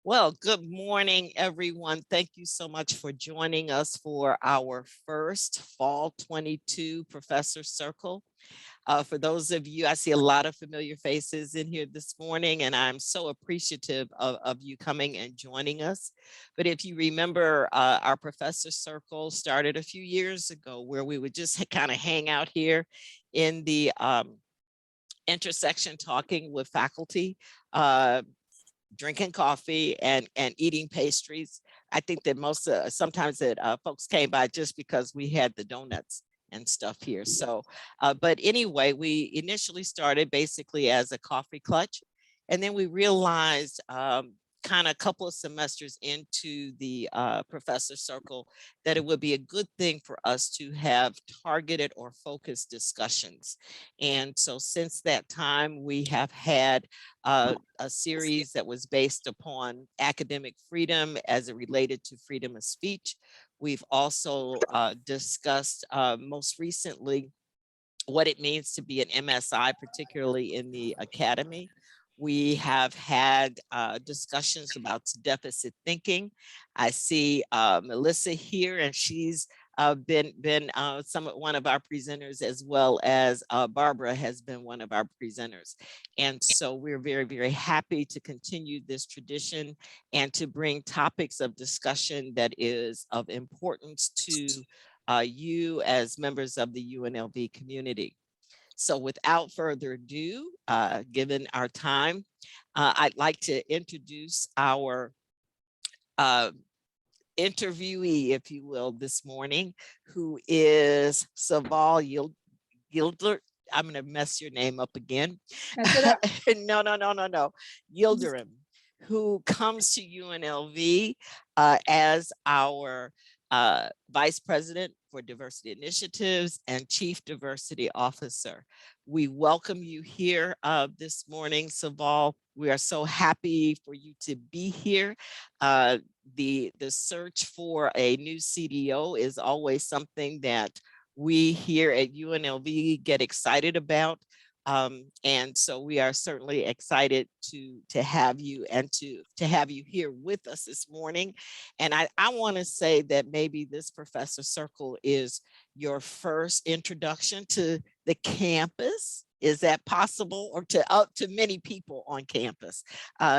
Well, good morning, everyone. Thank you so much for joining us for our first Fall 22 Professor Circle. For those of you, I see a lot of familiar faces in here this morning, and I'm so appreciative of you coming and joining us. But if you remember, our Professor Circle started a few years ago where we would just kind of hang out here in the intersection talking with faculty. Drinking coffee and eating pastries. I think that most sometimes that folks came by just because we had the donuts and stuff here. So, but anyway, we initially started basically as a coffee clutch, and then we realized kind of a couple of semesters into the professor circle that it would be a good thing for us to have targeted or focused discussions. And so since that time, we have had a series that was based upon academic freedom as it related to freedom of speech. We've also discussed most recently what it means to be an MSI, particularly in the academy. We have had discussions about deficit thinking. I see Melissa here, and she's been one of our presenters, as well as Barbara has been one of our presenters. And so we're very, very happy to continue this tradition and to bring topics of discussion that is of importance to you as members of the UNLV community. So without further ado, given our time, I'd like to introduce our interviewee, if you will, this morning, who is Seval Yildirim. I'm going to mess your name up again. No. Yildirim, who comes to UNLV as our Vice President for Diversity Initiatives and Chief Diversity Officer. We welcome you here this morning, Seval. We are so happy for you to be here. The search for a new CDO is always something that we here at UNLV get excited about. And so we are certainly excited to have you and to have you here with us this morning. And I want to say that maybe this Professor Circle is your first introduction to the campus. Is that possible? Or to many people on campus?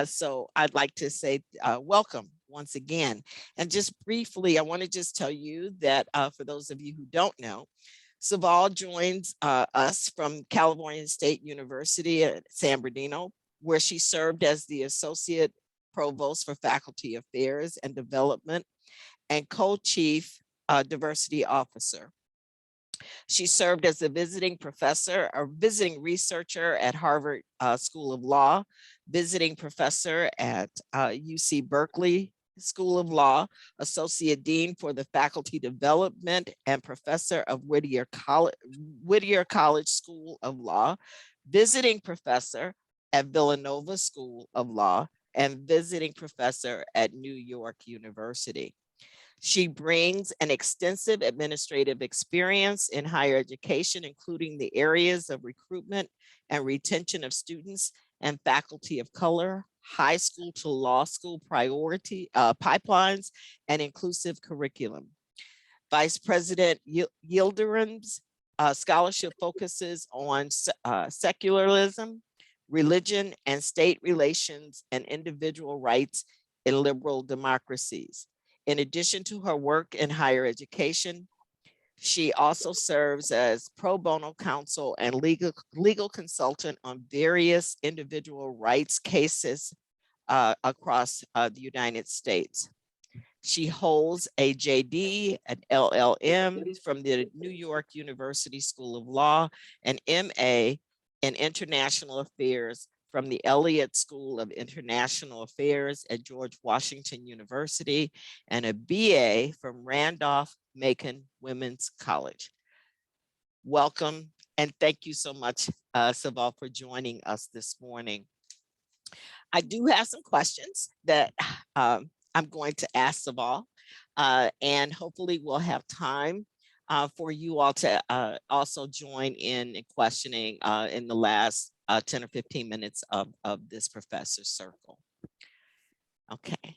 So I'd like to say welcome once again. And just briefly, I want to just tell you that for those of you who don't know, Seval joins us from California State University at San Bernardino, where she served as the Associate Provost for Faculty Affairs and Development and Co-Chief Diversity Officer. She served as a visiting professor or visiting researcher at Harvard School of Law, visiting professor at UC Berkeley School of Law, Associate Dean for the Faculty Development, and Professor of Whittier College School of Law, visiting professor at Villanova School of Law, and visiting professor at New York University. She brings an extensive administrative experience in higher education, including the areas of recruitment and retention of students and faculty of color, high school to law school priority pipelines, and inclusive curriculum. Vice President Yildirim's scholarship focuses on secularism, religion, and state relations and individual rights in liberal democracies. In addition to her work in higher education, she also serves as pro bono counsel and legal consultant on various individual rights cases across the United States. She holds a JD, an LLM from the New York University School of Law, an MA in International Affairs from the Elliott School of International Affairs at George Washington University, and a BA from Randolph-Macon Women's College. Welcome, and thank you so much, Seval, for joining us this morning. I do have some questions that I'm going to ask Seval, and hopefully we'll have time for you all to also join in questioning in the last 10 or 15 minutes of this professor circle. Okay.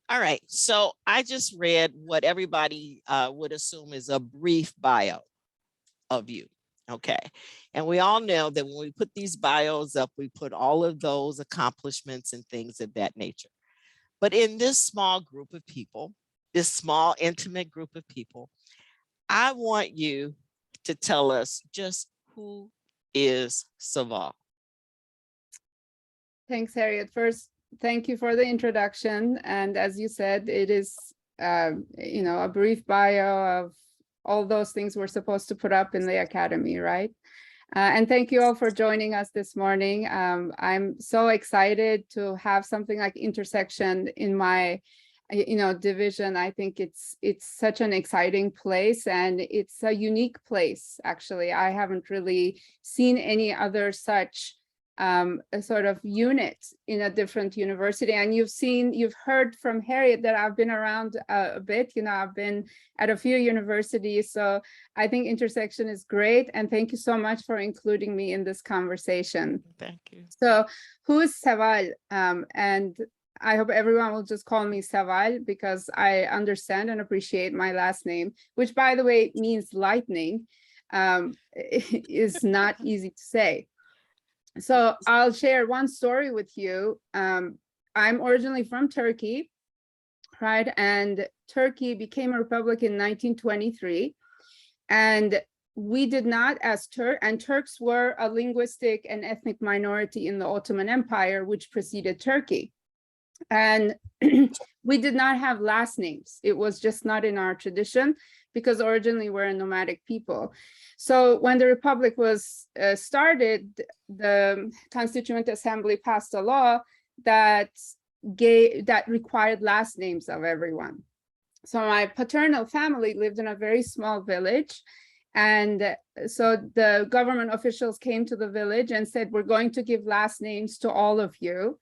All right. So I just read what everybody would assume is a brief bio of you. Okay. And we all know that when we put these bios up, we put all of those accomplishments and things of that nature. But in this small group of people, this small, intimate group of people, I want you to tell us just who is Seval. Thanks, Harriet. First, thank you for the introduction. And as you said, it is, a brief bio of all those things we're supposed to put up in the academy, right? And thank you all for joining us this morning. I'm so excited to have something like intersection in my, division. I think it's such an exciting place, and it's a unique place, actually. I haven't really seen any other such a sort of unit in a different university. And you've heard from Harriet that I've been around a bit, I've been at a few universities. So I think intersection is great. And thank you so much for including me in this conversation. Thank you. So who is Seval? And I hope everyone will just call me Seval, because I understand and appreciate my last name, which, by the way, means lightning, is not easy to say. So I'll share one story with you. I'm originally from Turkey, right? And Turkey became a republic in 1923. And we did not, as Turks were a linguistic and ethnic minority in the Ottoman Empire, which preceded Turkey. And we did not have last names. It was just not in our tradition, because originally we're a nomadic people. So when the Republic was started, the Constituent Assembly passed a law that required last names of everyone. So my paternal family lived in a very small village. And so the government officials came to the village and said, we're going to give last names to all of you.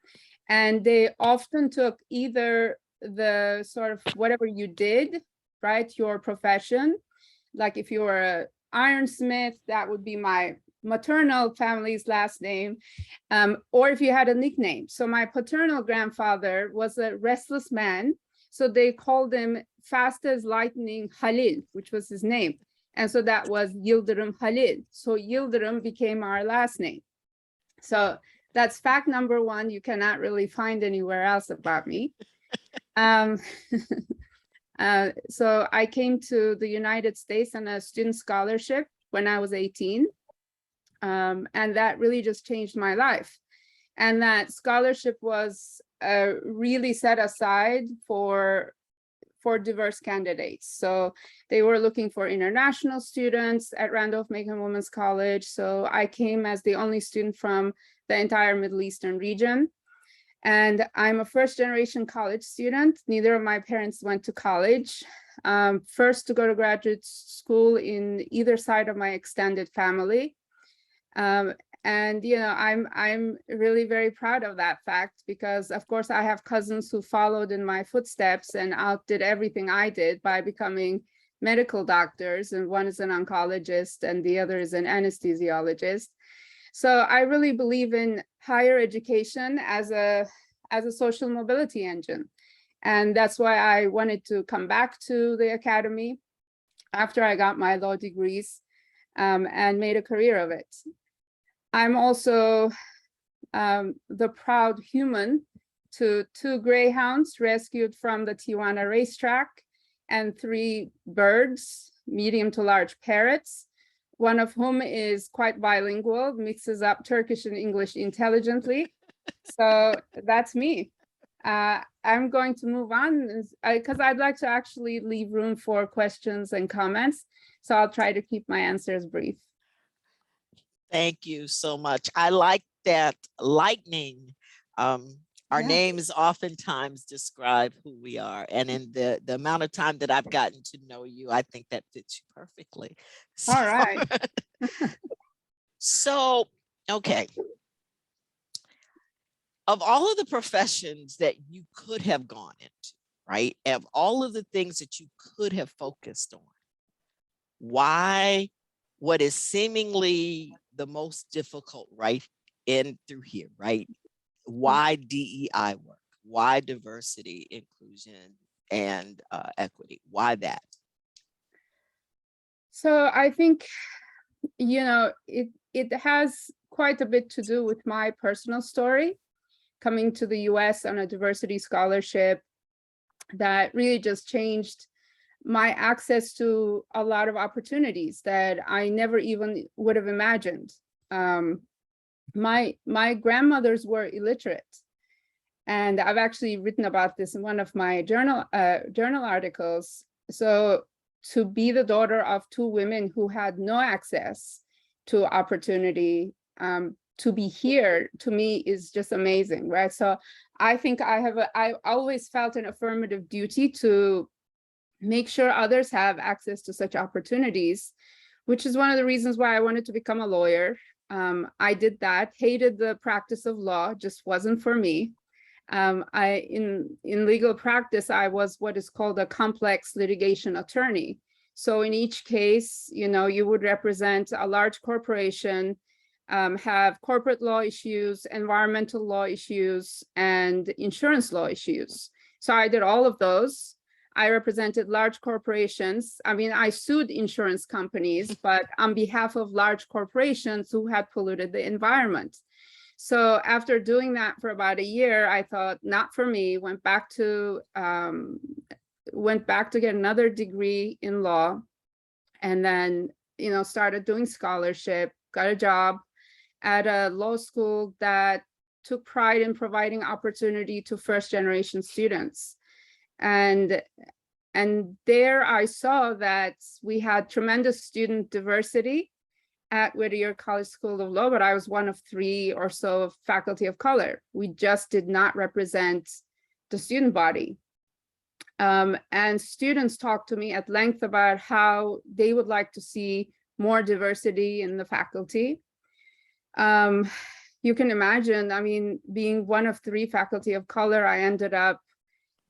And they often took either the sort of whatever you did, right, your profession. Like if you were an ironsmith, that would be my maternal family's last name, or if you had a nickname. So my paternal grandfather was a restless man, so they called him fast as lightning Halil, which was his name. And so that was Yildirim Halil. So Yildirim became our last name. So that's fact number one. You cannot really find anywhere else about me. So I came to the United States on a student scholarship when I was 18. And that really just changed my life. And that scholarship was really set aside for diverse candidates. So they were looking for international students at Randolph-Macon Women's College. So I came as the only student from the entire Middle Eastern region. And I'm a first-generation college student. Neither of my parents went to college. First to go to graduate school in either side of my extended family. And I'm really very proud of that fact, because of course I have cousins who followed in my footsteps and outdid everything I did by becoming medical doctors, and one is an oncologist and the other is an anesthesiologist. So I really believe in higher education as a social mobility engine. And that's why I wanted to come back to the academy after I got my law degrees, and made a career of it. I'm also the proud human to 2 greyhounds rescued from the Tijuana racetrack, and 3 birds, medium to large parrots, one of whom is quite bilingual, mixes up Turkish and English intelligently. So that's me. I'm going to move on because I'd like to actually leave room for questions and comments. So I'll try to keep my answers brief. Thank you so much. I like that lightning. Our names oftentimes describe who we are. And in the amount of time that I've gotten to know you, I think that fits you perfectly. So, all right. So, okay. Of all of the professions that you could have gone into, right? Of all of the things that you could have focused on, why what is seemingly the most difficult right in through here, right? Why DEI work? Why diversity, inclusion, and equity? Why that? So I think, it has quite a bit to do with my personal story, coming to the US on a diversity scholarship that really just changed my access to a lot of opportunities that I never even would have imagined. My grandmothers were illiterate, and I've actually written about this in one of my journal articles. So to be the daughter of two women who had no access to opportunity, to be here, to me is just amazing, right? So I think I always felt an affirmative duty to make sure others have access to such opportunities, which is one of the reasons why I wanted to become a lawyer. I did that, hated the practice of law, just wasn't for me. In legal practice, I was what is called a complex litigation attorney. So in each case, you would represent a large corporation, have corporate law issues, environmental law issues, and insurance law issues. So I did all of those. I represented large corporations. I mean, I sued insurance companies, but on behalf of large corporations who had polluted the environment. So after doing that for about a year, I thought, not for me, went back to get another degree in law, and then, started doing scholarship, got a job at a law school that took pride in providing opportunity to first-generation students. And there I saw that we had tremendous student diversity at Whittier College School of Law, but I was one of 3 or so faculty of color. We just did not represent the student body. And students talked to me at length about how they would like to see more diversity in the faculty. You can imagine, I mean, being one of 3 faculty of color, I ended up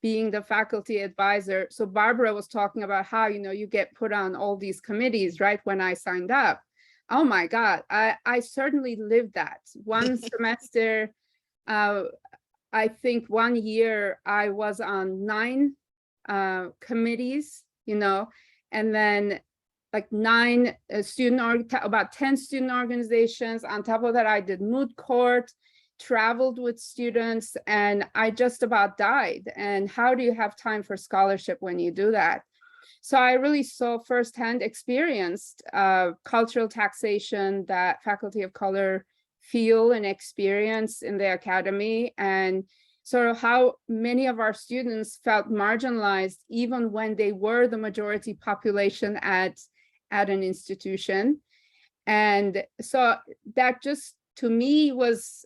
being the faculty advisor. So Barbara was talking about how, you get put on all these committees, right, when I signed up. Oh my God, I certainly lived that. One semester, I think one year I was on 9 committees, and then like 9 about 10 student organizations. On top of that, I did moot court, traveled with students, and I just about died. And how do you have time for scholarship when you do that? So I really saw firsthand experienced cultural taxation that faculty of color feel and experience in the academy, and sort of how many of our students felt marginalized even when they were the majority population at an institution. And so that just, to me, was,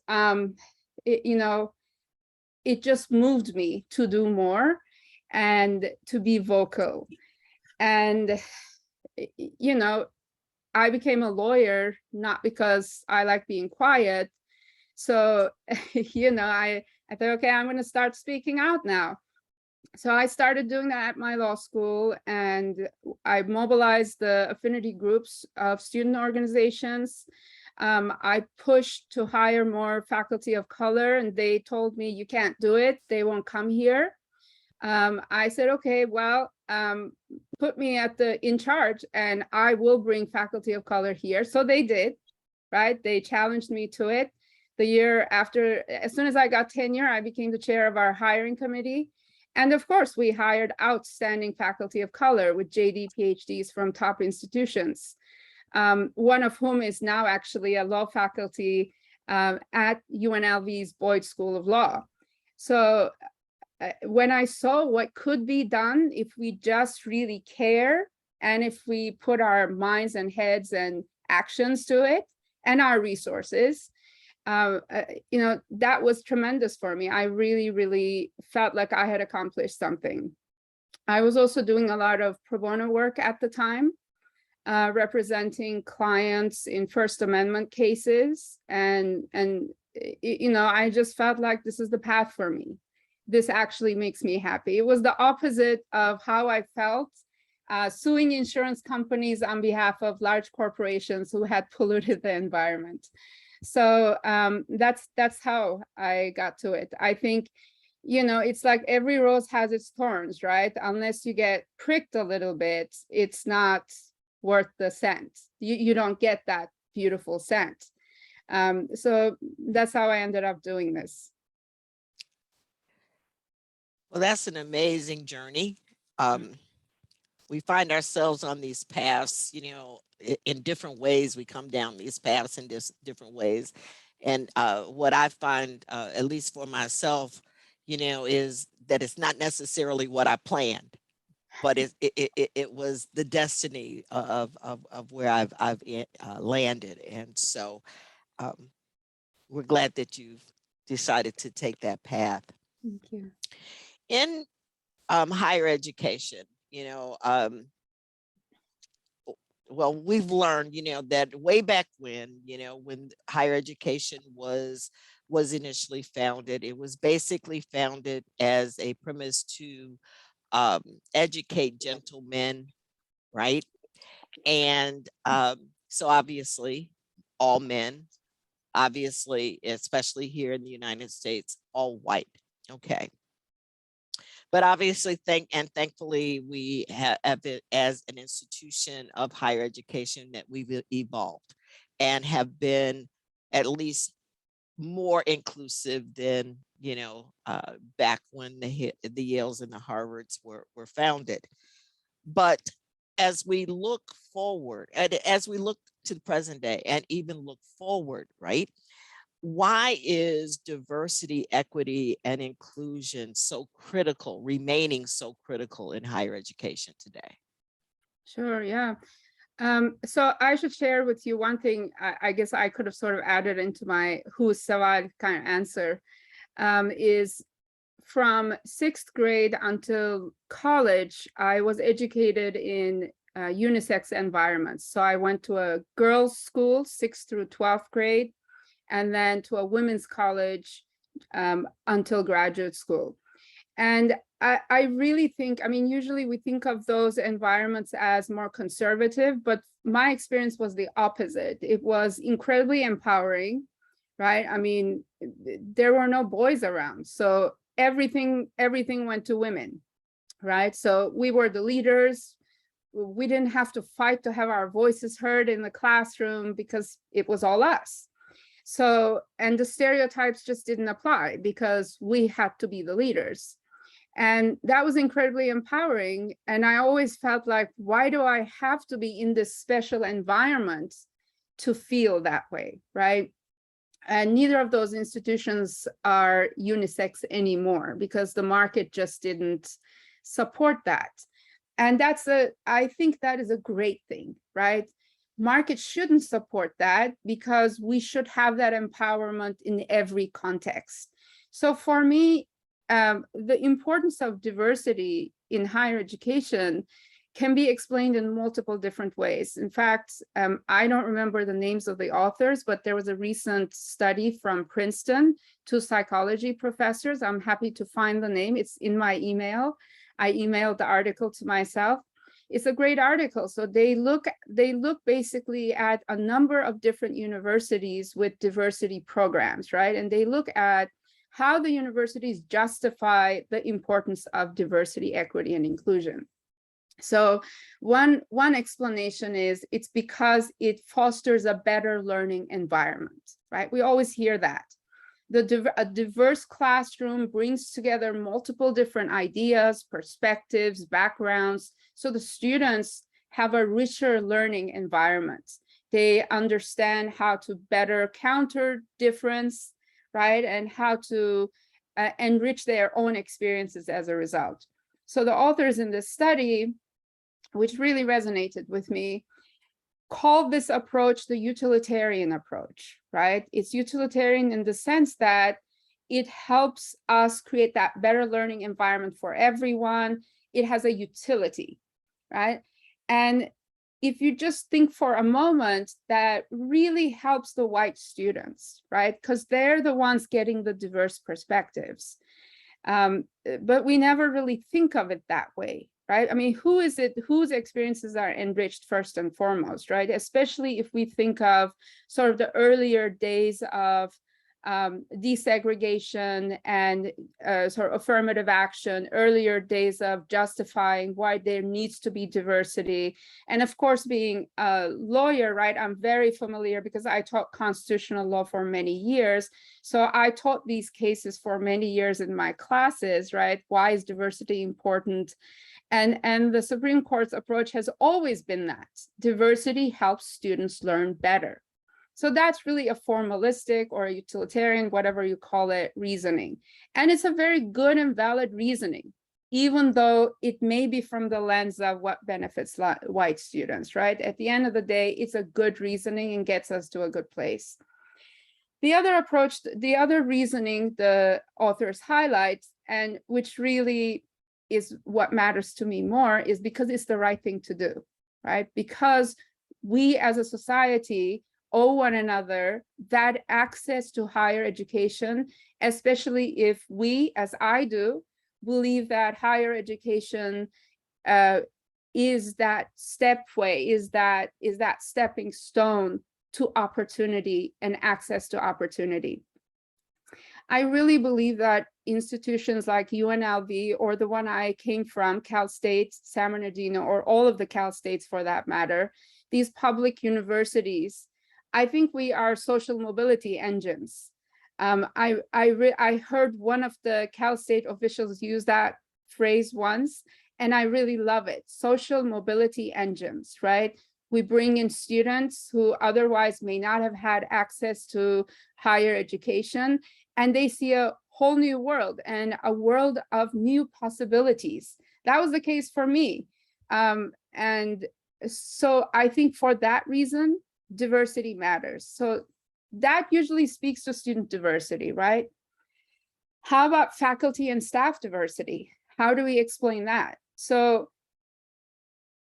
it just moved me to do more and to be vocal. And, I became a lawyer, not because I like being quiet. So, I thought, okay, I'm going to start speaking out now. So I started doing that at my law school, and I mobilized the affinity groups of student organizations. I pushed to hire more faculty of color, and they told me, you can't do it, they won't come here. I said, okay, well, put me in charge and I will bring faculty of color here. So they did, right? They challenged me to it. The year after, as soon as I got tenure, I became the chair of our hiring committee. And of course, we hired outstanding faculty of color with JD PhDs from top institutions, one of whom is now actually a law faculty at UNLV's Boyd School of Law. So when I saw what could be done if we just really care, and if we put our minds and heads and actions to it, and our resources, that was tremendous for me. I really, really felt like I had accomplished something. I was also doing a lot of pro bono work at the time, representing clients in First Amendment cases. And I just felt like this is the path for me. This actually makes me happy. It was the opposite of how I felt suing insurance companies on behalf of large corporations who had polluted the environment. So that's how I got to it. I think, it's like every rose has its thorns, right? Unless you get pricked a little bit, it's not worth the scent. You don't get that beautiful scent. So that's how I ended up doing this. Well, that's an amazing journey. We find ourselves on these paths, in different ways. We come down these paths in different ways. And what I find, at least for myself, is that it's not necessarily what I planned, but it was the destiny of where I've landed. And so we're glad that you've decided to take that path. Thank you. In higher education, well, we've learned, that way back when, when higher education was initially founded, it was basically founded as a premise to educate gentlemen, right? And so obviously all men, obviously, especially here in the United States, all white. Okay. But obviously, thankfully, we have it as an institution of higher education that we've evolved and have been at least more inclusive than, back when the Yales and the Harvards were founded. But as we look forward, and as we look to the present day and even look forward, right? Why is diversity, equity, and inclusion so critical, remaining so critical in higher education today? Sure, yeah. So I should share with you one thing. I guess I could have sort of added into my who's Seval kind of answer, is from 6th grade until college, I was educated in unisex environments. So I went to a girls' school, 6th through 12th grade, and then to a women's college until graduate school. And I really think, usually we think of those environments as more conservative, but my experience was the opposite. It was incredibly empowering, right? There were no boys around. So everything went to women, right? So we were the leaders. We didn't have to fight to have our voices heard in the classroom because it was all us. So, and the stereotypes just didn't apply because we had to be the leaders. And that was incredibly empowering. And I always felt like, why do I have to be in this special environment to feel that way, right? And neither of those institutions are unisex anymore because the market just didn't support that. And I think that is a great thing, right? Market shouldn't support that because we should have that empowerment in every context. So for me, the importance of diversity in higher education can be explained in multiple different ways. In fact, I don't remember the names of the authors, but there was a recent study from Princeton, 2 psychology professors. I'm happy to find the name. It's in my email. I emailed the article to myself. It's a great article. So they look basically at a number of different universities with diversity programs, right? And they look at how the universities justify the importance of diversity, equity, and inclusion. So one explanation is it's because it fosters a better learning environment, right? We always hear that. A diverse classroom brings together multiple different ideas, perspectives, backgrounds, so the students have a richer learning environment. They understand how to better counter difference, right? And how to enrich their own experiences as a result. So the authors in this study, which really resonated with me, called this approach the utilitarian approach, right? It's utilitarian in the sense that it helps us create that better learning environment for everyone. It has a utility, right? And if you just think for a moment, that really helps the white students, right? Because they're the ones getting the diverse perspectives. But we never really think of it that way, right? Who is it whose experiences are enriched first and foremost, right? Especially if we think of sort of the earlier days of desegregation and sort of affirmative action, earlier days of justifying why there needs to be diversity. And of course, being a lawyer, right, I'm very familiar because I taught constitutional law for many years. So I taught these cases for many years in my classes, right? Why is diversity important? And the Supreme Court's approach has always been that diversity helps students learn better. So that's really a formalistic or a utilitarian, whatever you call it, reasoning. And it's a very good and valid reasoning, even though it may be from the lens of what benefits white students, right? At the end of the day, it's a good reasoning and gets us to a good place. The other approach, the other reasoning the authors highlight, and which really is what matters to me more, is because it's the right thing to do, right? Because we as a society owe one another that access to higher education, especially if we, as I do, believe that higher education is that stepway, is that stepping stone to opportunity and access to opportunity. I really believe that institutions like UNLV or the one I came from, Cal State, San Bernardino, or all of the Cal States for that matter, these public universities, I think we are social mobility engines. I heard one of the Cal State officials use that phrase once, and I really love it. Social mobility engines, right? We bring in students who otherwise may not have had access to higher education, and they see a whole new world and a world of new possibilities. That was the case for me. And so I think for that reason, diversity matters. So that usually speaks to student diversity, right? How about faculty and staff diversity? How do we explain that? So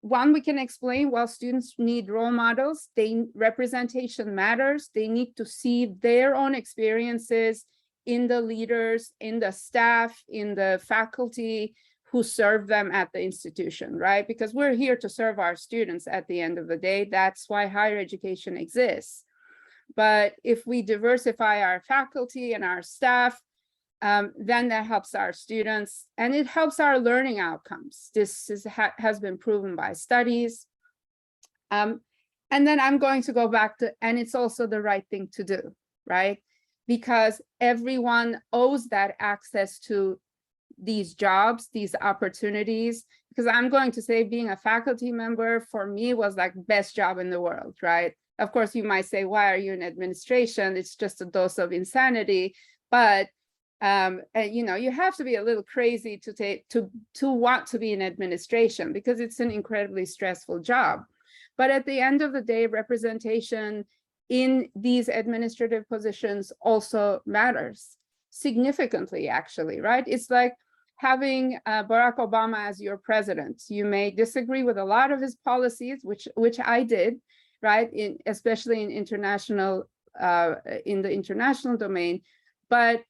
one, we can explain, well, students need role models. Representation matters. They need to see their own experiences in the leaders, in the staff, in the faculty who serve them at the institution, right? Because we're here to serve our students at the end of the day. That's why higher education exists. But if we diversify our faculty and our staff, then that helps our students and it helps our learning outcomes. This has been proven by studies. And then I'm going to go back to, and it's also the right thing to do, right? Because everyone owes that access to these jobs, these opportunities, because I'm going to say being a faculty member for me was like best job in the world, right? Of course, you might say, why are you in administration? It's just a dose of insanity. But you know, you have to be a little crazy to want to be in administration because it's an incredibly stressful job. But at the end of the day, representation in these administrative positions also matters significantly, actually, right? It's like having Barack Obama as your president. You may disagree with a lot of his policies, which I did, right? Especially in international, in the international domain, but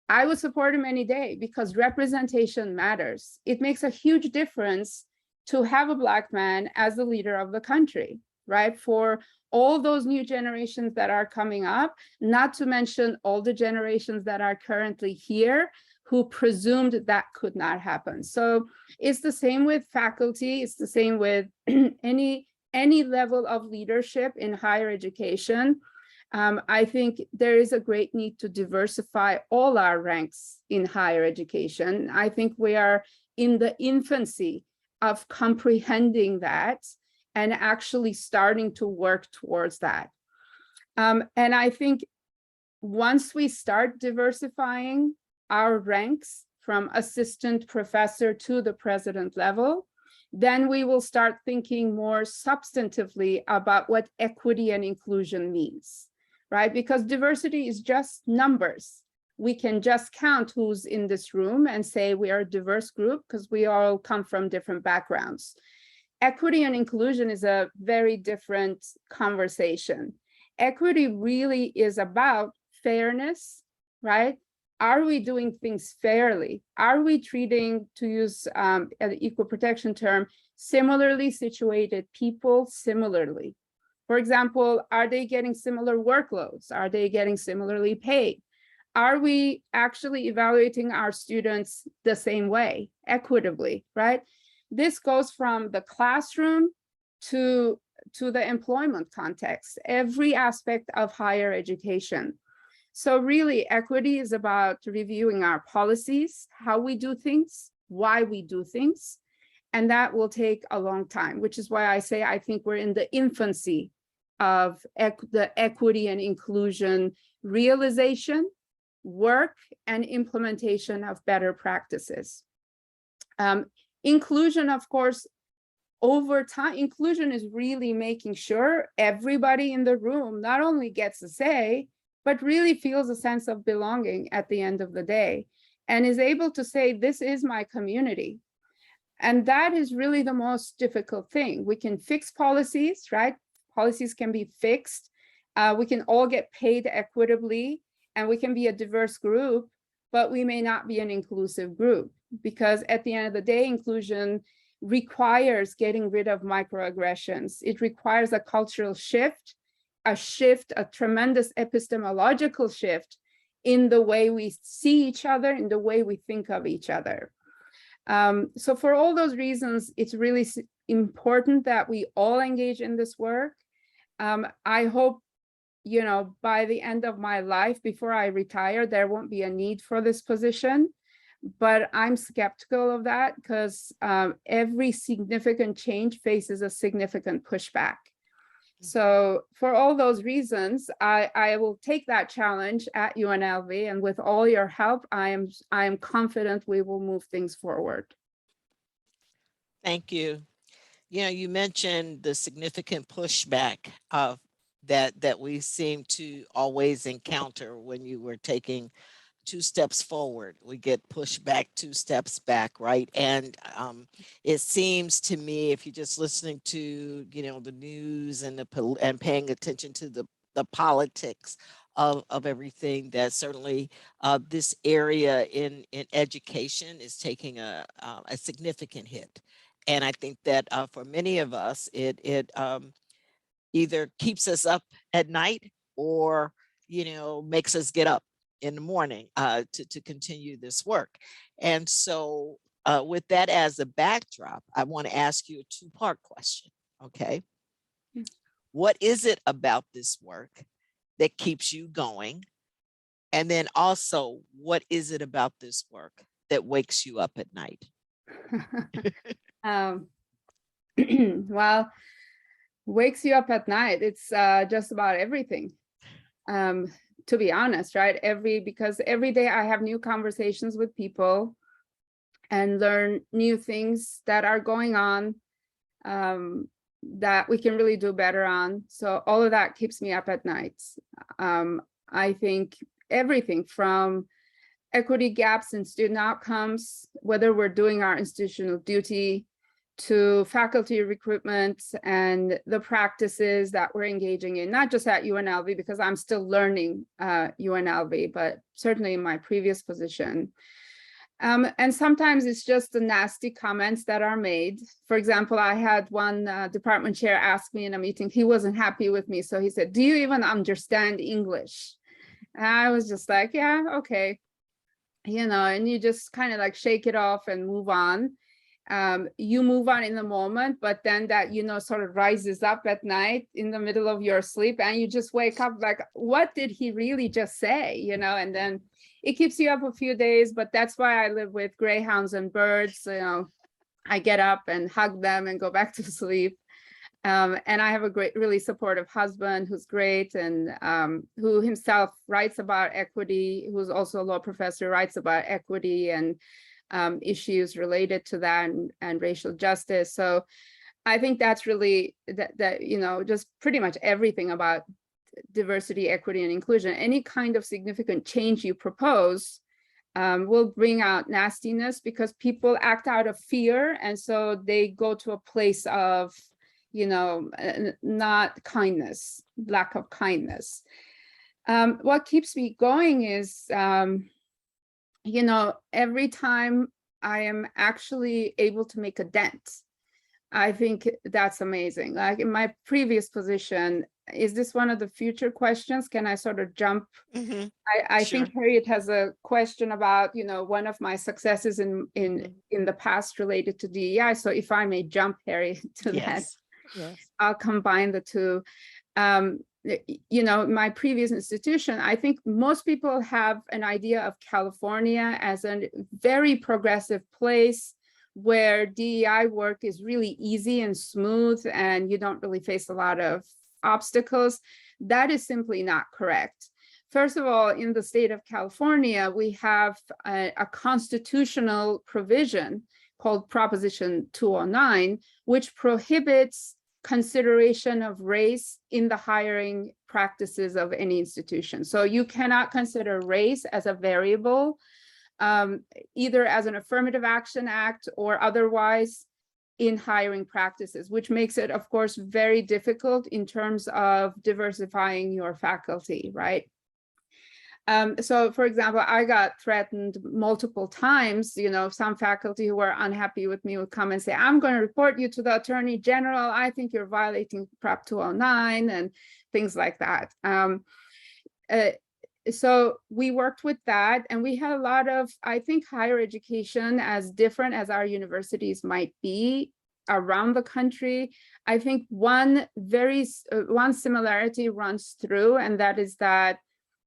I would support him any day because representation matters. It makes a huge difference to have a Black man as the leader of the country, right? For all those new generations that are coming up, not to mention all the generations that are currently here who presumed that could not happen. So it's the same with faculty. It's the same with any level of leadership in higher education. I think there is a great need to diversify all our ranks in higher education. I think we are in the infancy of comprehending that and actually starting to work towards that. And I think once we start diversifying our ranks from assistant professor to the president level, then we will start thinking more substantively about what equity and inclusion means, right? Because diversity is just numbers. We can just count who's in this room and say we are a diverse group because we all come from different backgrounds. Equity and inclusion is a very different conversation. Equity really is about fairness, right? Are we doing things fairly? Are we treating, to use an equal protection term, similarly situated people similarly? For example, are they getting similar workloads? Are they getting similarly paid? Are we actually evaluating our students the same way, equitably, right? This goes from the classroom to the employment context, every aspect of higher education. So really, equity is about reviewing our policies, how we do things, why we do things, and that will take a long time, which is why I say I think we're in the infancy of the equity and inclusion realization, work, and implementation of better practices. Inclusion, of course, over time, inclusion is really making sure everybody in the room not only gets a say, but really feels a sense of belonging at the end of the day and is able to say, this is my community. And that is really the most difficult thing. We can fix policies, right? Policies can be fixed. We can all get paid equitably, and we can be a diverse group, but we may not be an inclusive group, because at the end of the day, inclusion requires getting rid of microaggressions. It requires a cultural shift, a tremendous epistemological shift in the way we see each other, in the way we think of each other. So for all those reasons, it's really important that we all engage in this work. I hope, you know, by the end of my life, before I retire, there won't be a need for this position. But I'm skeptical of that, because every significant change faces a significant pushback. So for all those reasons, I will take that challenge at UNLV, and with all your help, I am confident we will move things forward. Thank you. You know, you mentioned the significant pushback of that we seem to always encounter when you were taking 2 steps forward. We get pushed back 2 steps back, right? And it seems to me, if you're just listening to, you know, the news and and paying attention to the politics of everything, that certainly this area in education is taking a significant hit. And I think that for many of us, it either keeps us up at night, or, you know, makes us get up in the morning to continue this work. And so with that as a backdrop, I want to ask you a 2-part question, okay? What is it about this work that keeps you going? And then also, what is it about this work that wakes you up at night? Well, wakes you up at night, it's just about everything. To be honest, right? Because every day I have new conversations with people and learn new things that are going on that we can really do better on. So all of that keeps me up at night. I think everything from equity gaps in student outcomes, whether we're doing our institutional duty, to faculty recruitment and the practices that we're engaging in, not just at UNLV, because I'm still learning UNLV, but certainly in my previous position. And sometimes it's just the nasty comments that are made. For example, I had one department chair ask me in a meeting, he wasn't happy with me. So he said, "Do you even understand English?" And I was just like, yeah, okay. You know, and you just kind of like shake it off and move on. You move on in the moment, but then that, you know, sort of rises up at night in the middle of your sleep, and you just wake up like, what did he really just say? You know, and then it keeps you up a few days, but that's why I live with greyhounds and birds. You know, I get up and hug them and go back to sleep. And I have a great, really supportive husband who's great, and who himself writes about equity, who's also a law professor, writes about equity and issues related to that, and racial justice. So I think that's really that, you know, just pretty much everything about diversity, equity, and inclusion. Any kind of significant change you propose will bring out nastiness, because people act out of fear, and so they go to a place of, you know, not kindness, lack of kindness. What keeps me going is you know, every time I am actually able to make a dent I think that's amazing. Like in my previous position, is this one of the future questions? Can I sort of jump? Mhm. I Sure. think Harriet has a question about, one of my successes in the past related to DEI. So if I may jump, Harriet, to that, Yes. Yes. I'll combine the two. My previous institution, I think most people have an idea of California as a very progressive place where DEI work is really easy and smooth and you don't really face a lot of obstacles. That is simply not correct. First of all, in the state of California, we have a constitutional provision called Proposition 209, which prohibits consideration of race in the hiring practices of any institution. So you cannot consider race as a variable, either as an affirmative action act or otherwise in hiring practices, which makes it, of course, very difficult in terms of diversifying your faculty, right? So for example, I got threatened multiple times, some faculty who were unhappy with me would come and say, I'm going to report you to the Attorney General. I think you're violating Prop 209 and things like that. So we worked with that, and we had a lot of, I think, higher education, as different as our universities might be around the country. I think one similarity runs through, and that is that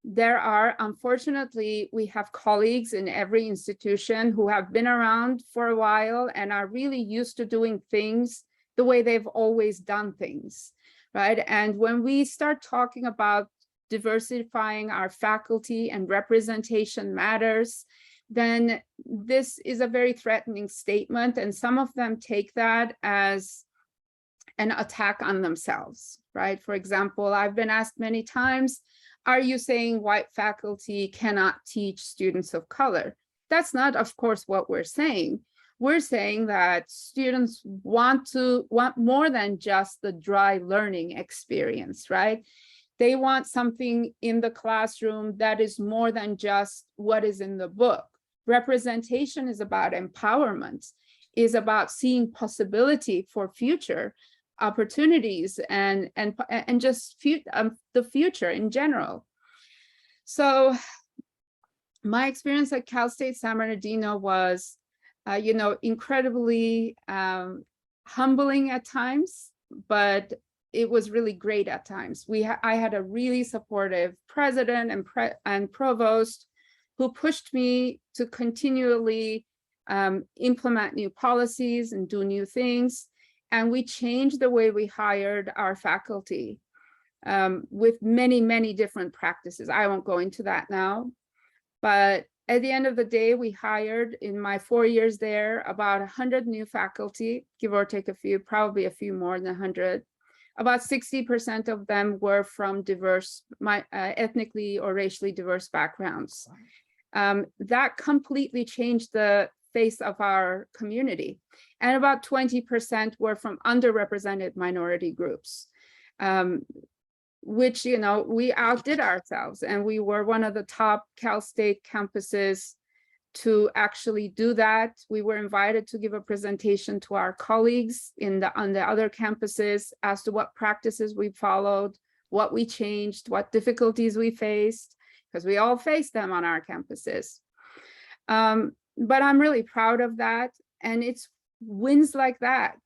unfortunately, we have colleagues in every institution who have been around for a while and are really used to doing things the way they've always done things, right? And when we start talking about diversifying our faculty and representation matters, then this is a very threatening statement. And some of them take that as an attack on themselves, right? For example, I've been asked many times, are you saying white faculty cannot teach students of color? That's not, of course, what we're saying. We're saying that students want more than just the dry learning experience, right? They want something in the classroom that is more than just what is in the book. Representation is about empowerment, is about seeing possibility for future opportunities and just the future in general. So my experience at Cal State San Bernardino was, incredibly humbling at times, but it was really great at times. I had a really supportive president and provost who pushed me to continually implement new policies and do new things. And we changed the way we hired our faculty with many, many different practices. I won't go into that now, but at the end of the day, we hired, in my 4 years there, about 100 new faculty, give or take a few, probably a few more than 100. About 60% of them were from diverse, ethnically or racially diverse backgrounds. That completely changed the face of our community. And about 20% were from underrepresented minority groups, which, we outdid ourselves. And we were one of the top Cal State campuses to actually do that. We were invited to give a presentation to our colleagues on the other campuses as to what practices we followed, what we changed, what difficulties we faced, because we all face them on our campuses. But I'm really proud of that. And it's wins like that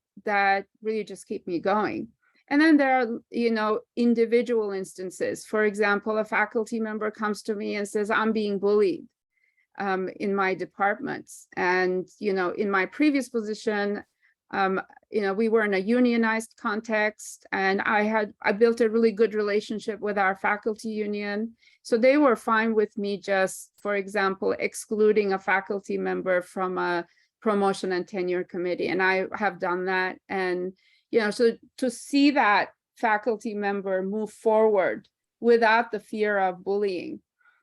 really just keep me going. And then there are, individual instances. For example, a faculty member comes to me and says, I'm being bullied in my departments. And, in my previous position, we were in a unionized context, and I built a really good relationship with our faculty union. So they were fine with me just, for example, excluding a faculty member from a promotion and tenure committee. And I have done that. And, so to see that faculty member move forward without the fear of bullying,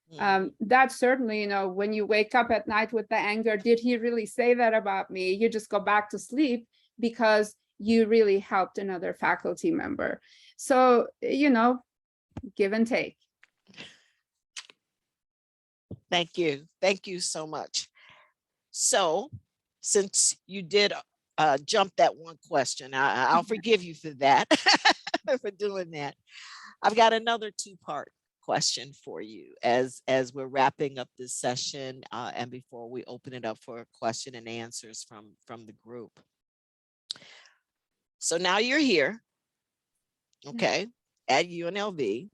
that certainly, when you wake up at night with the anger, did he really say that about me? You just go back to sleep because you really helped another faculty member. So, give and take. Thank you. Thank you so much. So since you did jump that one question. I'll forgive you for that, for doing that. I've got another two-part question for you as we're wrapping up this session, and before we open it up for question and answers from the group. So now you're here, okay, at UNLV.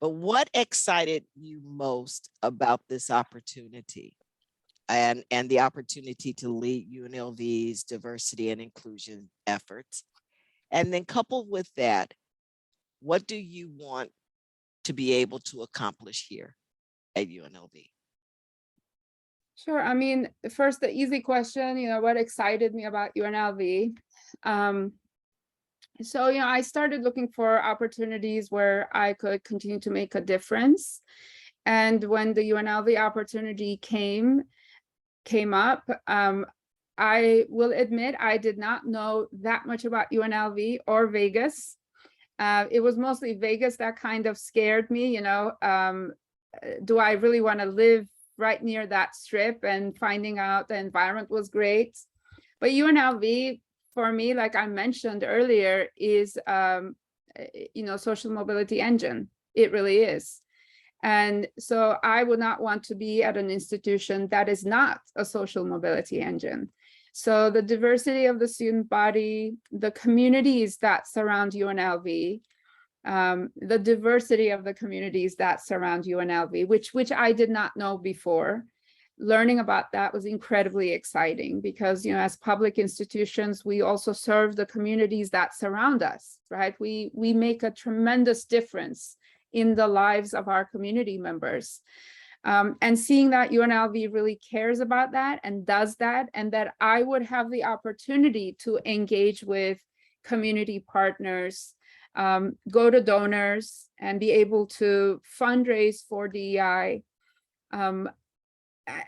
But what excited you most about this opportunity and the opportunity to lead UNLV's diversity and inclusion efforts? And then coupled with that, what do you want to be able to accomplish here at UNLV? Sure. I mean, first, the easy question, what excited me about UNLV? So, I started looking for opportunities where I could continue to make a difference. And when the UNLV opportunity came up, I will admit I did not know that much about UNLV or Vegas. It was mostly Vegas that kind of scared me, do I really want to live right near that strip? And finding out the environment was great. But UNLV, for me, like I mentioned earlier, is social mobility engine. It really is. And so I would not want to be at an institution that is not a social mobility engine. So the diversity of the student body, the communities that surround UNLV, the diversity of the communities that surround UNLV, which I did not know before. Learning about that was incredibly exciting because, as public institutions, we also serve the communities that surround us, right? We make a tremendous difference in the lives of our community members. And seeing that UNLV really cares about that and does that, and that I would have the opportunity to engage with community partners, go to donors, and be able to fundraise for DEI.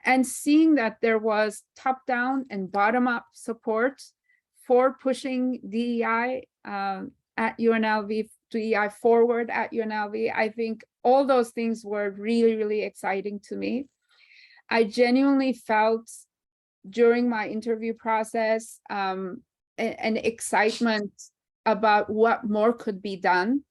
And seeing that there was top-down and bottom-up support for pushing DEI at UNLV, DEI forward at UNLV, I think all those things were really, really exciting to me. I genuinely felt during my interview process an excitement about what more could be done.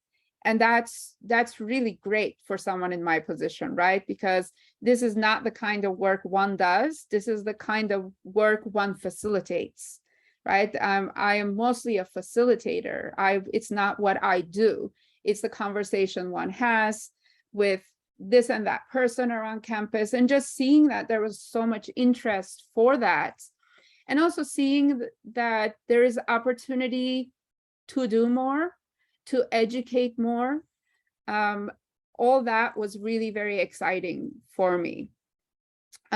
And that's really great for someone in my position, right? Because this is not the kind of work one does. This is the kind of work one facilitates, right? I am mostly a facilitator. It's not what I do. It's the conversation one has with this and that person around campus, and just seeing that there was so much interest for that. And also seeing that there is opportunity to do more, to educate more. All that was really very exciting for me.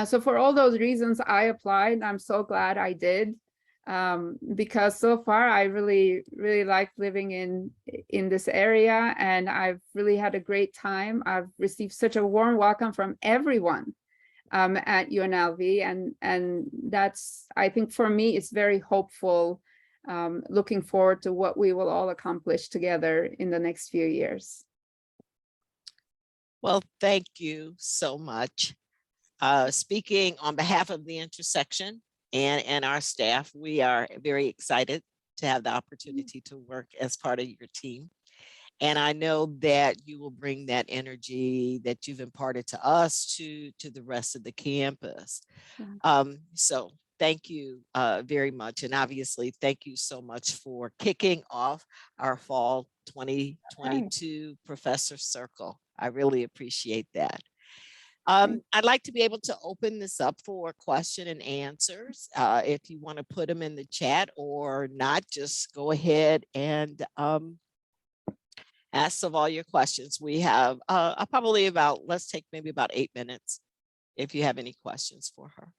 So for all those reasons, I applied, and I'm so glad I did, because so far I really, really like living in this area, and I've really had a great time. I've received such a warm welcome from everyone at UNLV, and that's, I think for me, it's very hopeful. Looking forward to what we will all accomplish together in the next few years. Well, thank you so much. Speaking on behalf of the intersection and our staff, we are very excited to have the opportunity to work as part of your team. And I know that you will bring that energy that you've imparted to us to the rest of the campus. So thank you very much. And obviously, thank you so much for kicking off our fall 2022 Professor Circle. I really appreciate that. I'd like to be able to open this up for question and answers. If you want to put them in the chat or not, just go ahead and ask Seval your questions. We have probably let's take maybe about 8 minutes if you have any questions for her.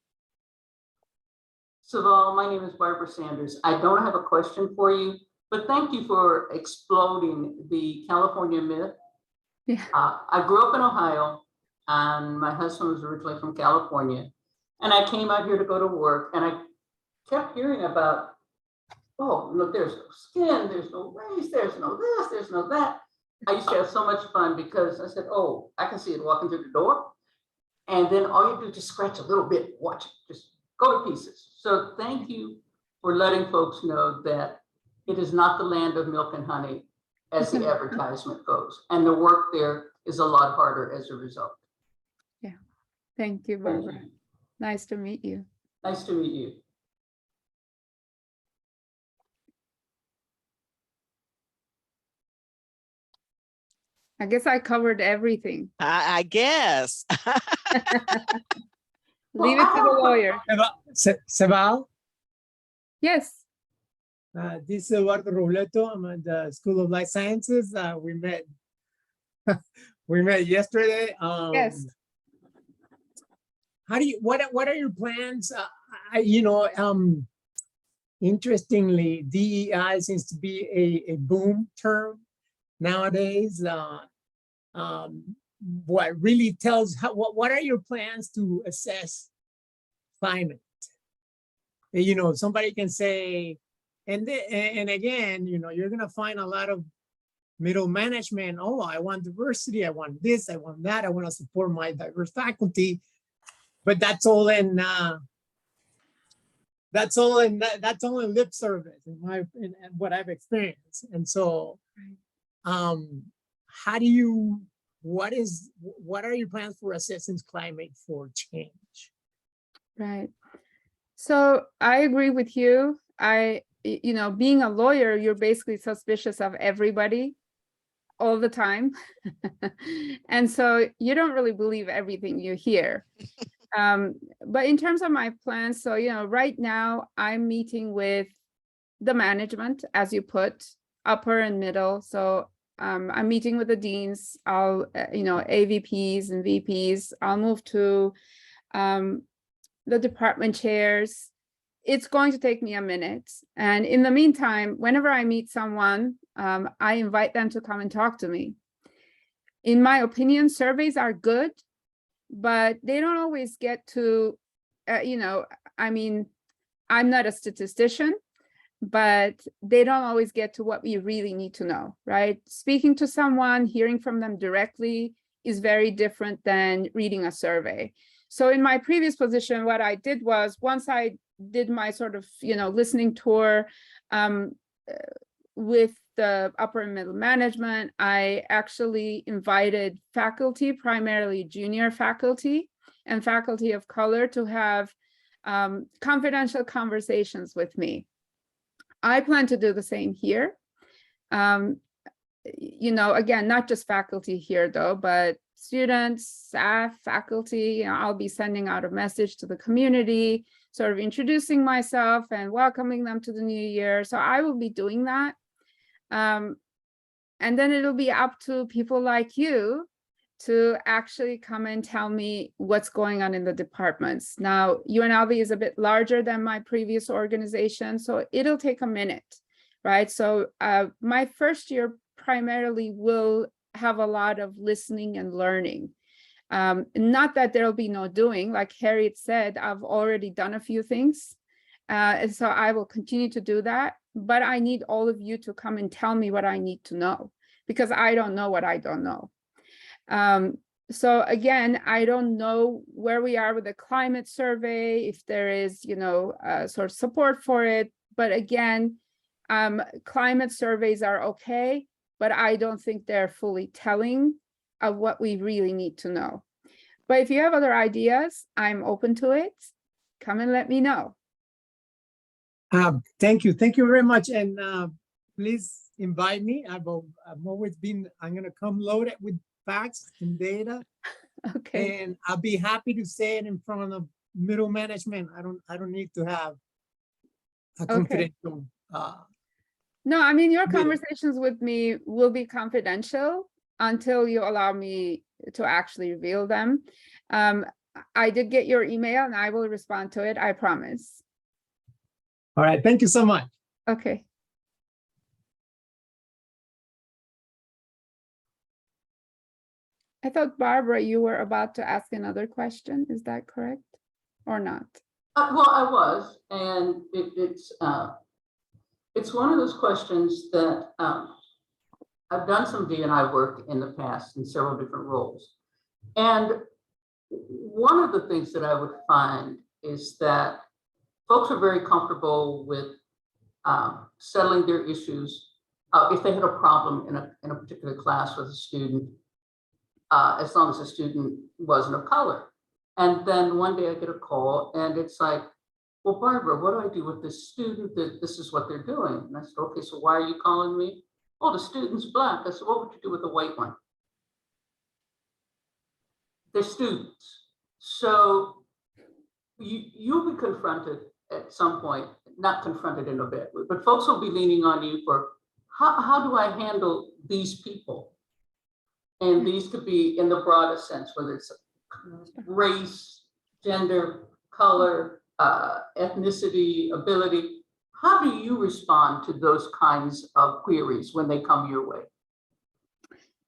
Seval, my name is Barbara Sanders. I don't have a question for you, but thank you for exploding the California myth. Yeah. I grew up in Ohio, and my husband was originally from California. And I came out here to go to work, and I kept hearing about, oh, look, there's no skin, there's no race, there's no this, there's no that. I used to have so much fun because I said, oh, I can see it walking through the door. And then all you do is just scratch a little bit, watch it, just go to pieces. So thank you for letting folks know that it is not the land of milk and honey as the advertisement goes. And the work there is a lot harder as a result. Yeah. Thank you, Barbara. Thank you. Nice to meet you. Nice to meet you. I guess I covered everything. I guess. Leave it to the lawyer. Seval, Yes. this is Eduardo Robleto. I'm at the School of Life Sciences. We met we met yesterday. Yes. How do you what are your plans? Interestingly, DEI seems to be a boom term nowadays. What really tells what are your plans to assess climate? Somebody can say, and again, you're gonna find a lot of middle management. Oh, I want diversity. I want this. I want that. I want to support my diverse faculty. But that's all in lip service in what I've experienced. And so, what are your plans for assessing climate for change? Right. So I agree with you. Being a lawyer, you're basically suspicious of everybody all the time. And so you don't really believe everything you hear. But in terms of my plans, so, right now I'm meeting with the management, as you put, upper and middle. So I'm meeting with the deans, AVPs and VPs. I'll move to the department chairs. It's going to take me a minute. And in the meantime, whenever I meet someone, I invite them to come and talk to me. In my opinion, surveys are good, but they don't always get to, I'm not a statistician, but they don't always get to what we really need to know, right? Speaking to someone, hearing from them directly is very different than reading a survey. So in my previous position, what I did was, once I did my sort of, listening tour with the upper and middle management, I actually invited faculty, primarily junior faculty and faculty of color, to have confidential conversations with me. I plan to do the same here. Again, not just faculty here though, but students, staff, faculty. I'll be sending out a message to the community, sort of introducing myself and welcoming them to the new year. So I will be doing that. And then it'll be up to people like you to actually come and tell me what's going on in the departments. Now, UNLV is a bit larger than my previous organization, so it'll take a minute, right? So my first year primarily will have a lot of listening and learning. Not that there'll be no doing. Like Harriet said, I've already done a few things. And so I will continue to do that. But I need all of you to come and tell me what I need to know, because I don't know what I don't know. So again, I don't know where we are with the climate survey, if there is, sort of support for it. But again, climate surveys are okay, but I don't think they're fully telling of what we really need to know. But if you have other ideas, I'm open to it. Come and let me know. Thank you very much. And please invite me. I'm going to come loaded with facts and data. Okay. And I'll be happy to say it in front of middle management. I don't need to have a confidential. No, I mean, your conversations with me will be confidential until you allow me to actually reveal them. I did get your email and I will respond to it, I promise. All right, thank you so much. Okay. I thought, Barbara, you were about to ask another question. Is that correct or not? Well, I was, and it's one of those questions that I've done some D&I work in the past in several different roles. And one of the things that I would find is that folks are very comfortable with settling their issues if they had a problem in a particular class with a student, as long as the student wasn't of color. And then one day I get a call and it's like, well, Barbara, what do I do with this student that this is what they're doing? And I said, okay, so why are you calling me? Oh, the student's Black. I said, what would you do with a white one? They're students. So you'll be confronted at some point, not confronted in a bad way, but folks will be leaning on you for how do I handle these people? And these could be in the broadest sense, whether it's race, gender, color, ethnicity, ability. How do you respond to those kinds of queries when they come your way?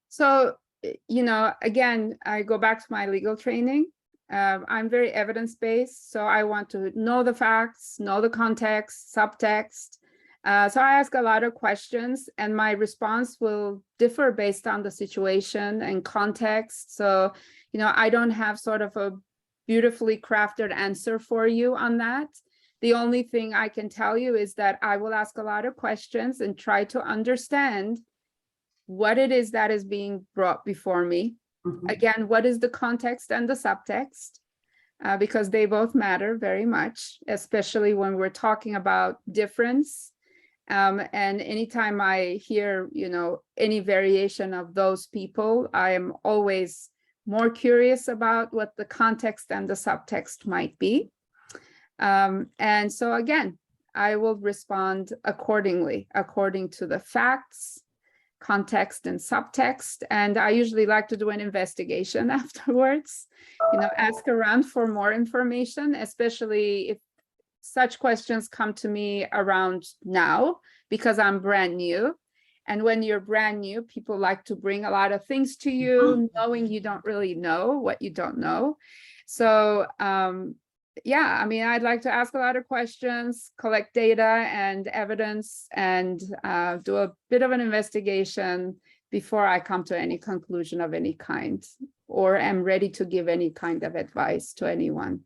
So, you know, again, I go back to my legal training. I'm very evidence-based, so I want to know the facts, know the context, subtext. So I ask a lot of questions and my response will differ based on the situation and context. So, you know, I don't have sort of a beautifully crafted answer for you on that. The only thing I can tell you is that I will ask a lot of questions and try to understand what it is that is being brought before me. Again, what is the context and the subtext? Because they both matter very much, especially when we're talking about difference. And anytime I hear, you know, any variation of those people, I am always more curious about what the context and the subtext might be. And so again, I will respond accordingly, according to the facts, context and subtext. And I usually like to do an investigation afterwards, you know, ask around for more information, especially if such questions come to me around now, because I'm brand new. And when you're brand new, people like to bring a lot of things to you, knowing you don't really know what you don't know. So yeah, I mean, I'd like to ask a lot of questions, collect data and evidence, and do a bit of an investigation before I come to any conclusion of any kind, or am ready to give any kind of advice to anyone.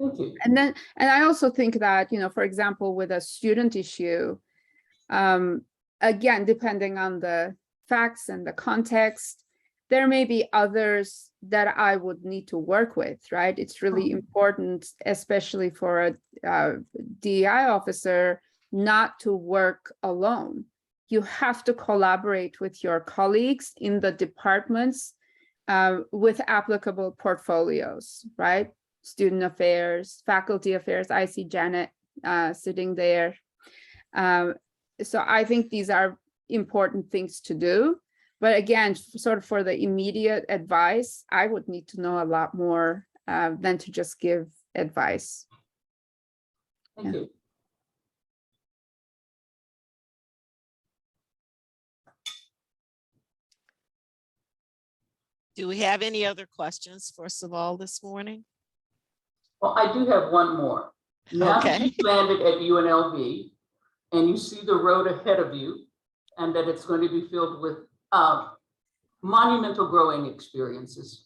Thank you. And I also think that, you know, for example, with a student issue, again, depending on the facts and the context, there may be others that I would need to work with, right? It's really important, especially for a DEI officer, not to work alone. You have to collaborate with your colleagues in the departments with applicable portfolios, right? Student affairs, faculty affairs. I see Janet sitting there. So I think these are important things to do. But again, sort of for the immediate advice, I would need to know a lot more than to just give advice. Thank you. Do we have any other questions for Seval this morning? Well, I do have one more. Now that you've landed at UNLV and you see the road ahead of you and that it's going to be filled with monumental growing experiences,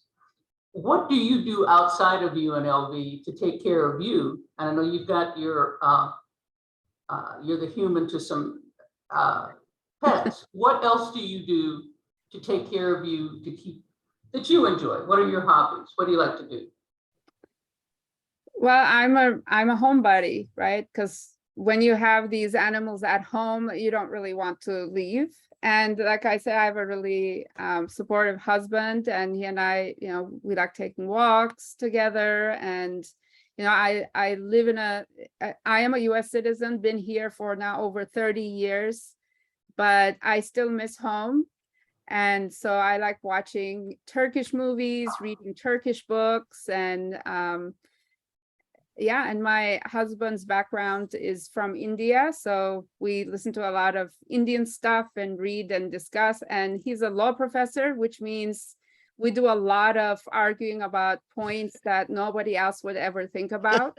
what do you do outside of UNLV to take care of you? And I know you've got your, you're the human to some pets. What else do you do to take care of you, to keep, that you enjoy? What are your hobbies? What do you like to do? Well, I'm a homebody, right? Because when you have these animals at home, you don't really want to leave. And like I said, I have a really supportive husband, and he and I, you know, we like taking walks together. And, you know, I live in I am a US citizen, been here for now over 30 years, but I still miss home. And so I like watching Turkish movies, reading Turkish books, and yeah, and my husband's background is from India, so we listen to a lot of Indian stuff and read and discuss. And he's a law professor, which means we do a lot of arguing about points that nobody else would ever think about.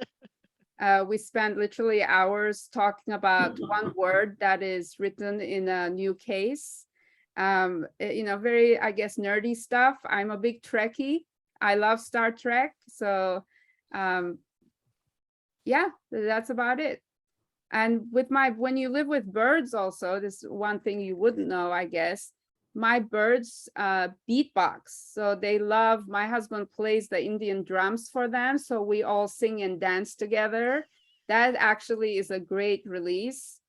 We spend literally hours talking about one word that is written in a new case. You know, very, I guess, nerdy stuff. I'm a big Trekkie. I love Star Trek, so yeah, that's about it. And when you live with birds also, this is one thing you wouldn't know, I guess. My birds beatbox. So they love, my husband plays the Indian drums for them. So we all sing and dance together. That actually is a great release.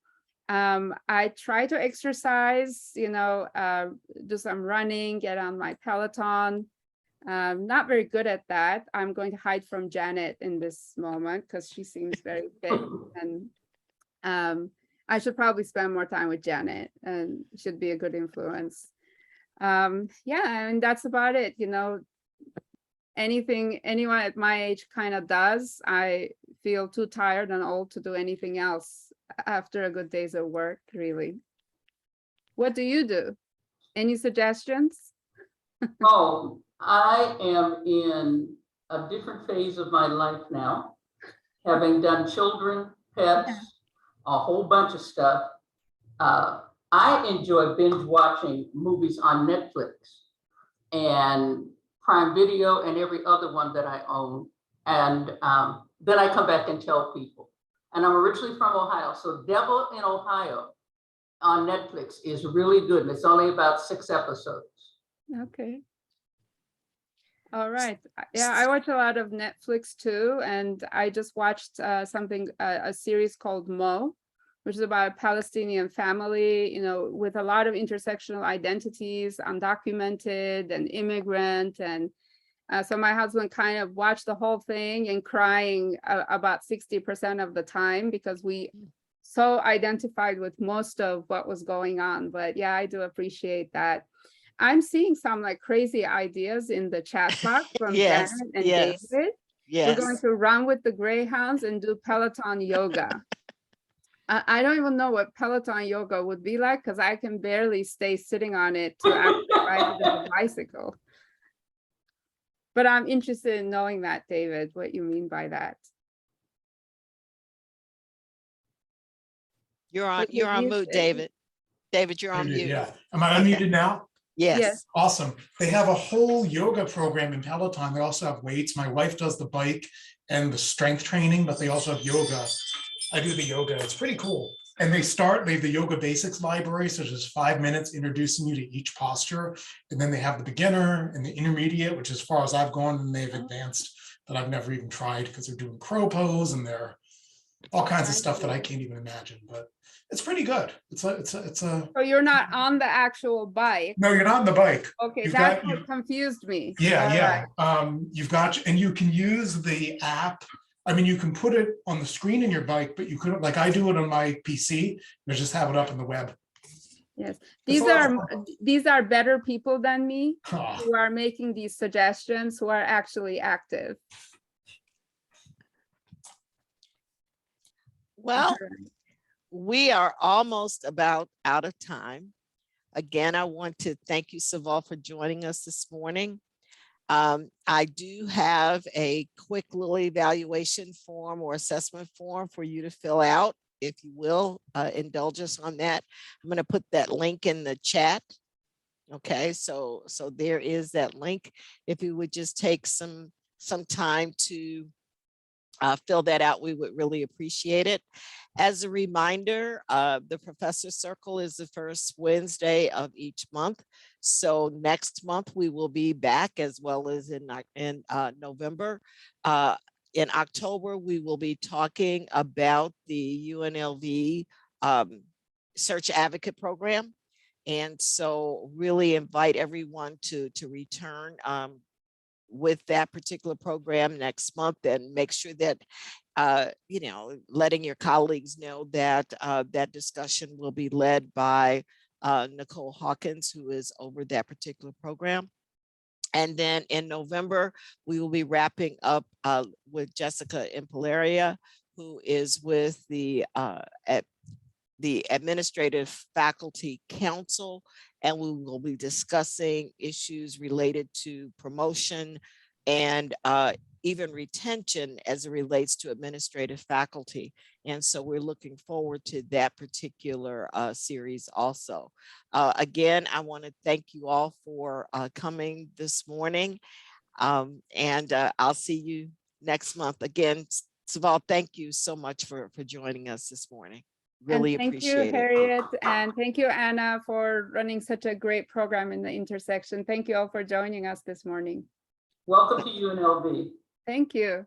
I try to exercise, do some running, get on my Peloton. Not very good at that. I'm going to hide from Janet in this moment because she seems very fit, and I should probably spend more time with Janet, and should be a good influence. Yeah, and that's about it. Anything anyone at my age kind of does, I feel too tired and old to do anything else after a good day's of work, really. What do you do? Any suggestions? Oh, I am in a different phase of my life now, having done children, pets, a whole bunch of stuff. I enjoy binge watching movies on Netflix and Prime Video and every other one that I own. And then I come back and tell people. And I'm originally from Ohio, so Devil in Ohio on Netflix is really good. And it's only about 6 episodes. Okay. All right. Yeah, I watch a lot of Netflix too. And I just watched a series called Mo, which is about a Palestinian family, with a lot of intersectional identities, undocumented and immigrant. And so my husband kind of watched the whole thing and crying about 60% of the time because we so identified with most of what was going on. But yeah, I do appreciate that. I'm seeing some like crazy ideas in the chat box from Yes, Janet and yes, David. yes. We're going to run with the greyhounds and do Peloton yoga. I don't even know what Peloton yoga would be like because I can barely stay sitting on it to actually ride it as a bicycle. But I'm interested in knowing that, David, what you mean by that. You're on mute, David. David, you're on mute. Yeah. Am I unmuted now? Yes. Awesome. They have a whole yoga program in Peloton. They also have weights. My wife does the bike and the strength training, but they also have yoga. I do the yoga. It's pretty cool. And they have the yoga basics library. So just 5 minutes introducing you to each posture. And then they have the beginner and the intermediate, which as far as I've gone, and they've advanced that I've never even tried because they're doing crow pose and they're all kinds of stuff that I can't even imagine, but it's pretty good. It's a. So you're not on the actual bike. No, you're not on the bike. Okay, that's what confused me. Yeah. You've got, and you can use the app. I mean, you can put it on the screen in your bike, but you couldn't, like I do it on my PC, and just have it up on the web. Yes, these are better people than me who are making these suggestions, who are actually active. Well, we are almost about out of time. Again, I want to thank you, Seval, for joining us this morning. I do have a quick little evaluation form or assessment form for you to fill out. If you will, indulge us on that. I'm going to put that link in the chat. Okay, so there is that link. If you would just take some time to fill that out, we would really appreciate it. As a reminder, the Professor Circle is the first Wednesday of each month. So next month we will be back, as well as in November. In October, we will be talking about the UNLV Search Advocate Program. And so really invite everyone to return with that particular program next month, and make sure that, letting your colleagues know that that discussion will be led by Nicole Hawkins, who is over that particular program. And then in November, we will be wrapping up with Jessica Impalaria, who is with the Administrative Faculty Council, and we will be discussing issues related to promotion and even retention as it relates to administrative faculty. And so we're looking forward to that particular series also. Again, I want to thank you all for coming this morning, and I'll see you next month. Again, Seval, thank you so much for joining us this morning. Really and thank appreciate you, it. Harriet, and thank you, Anna, for running such a great program in the intersection. Thank you all for joining us this morning. Welcome to UNLV. Thank you.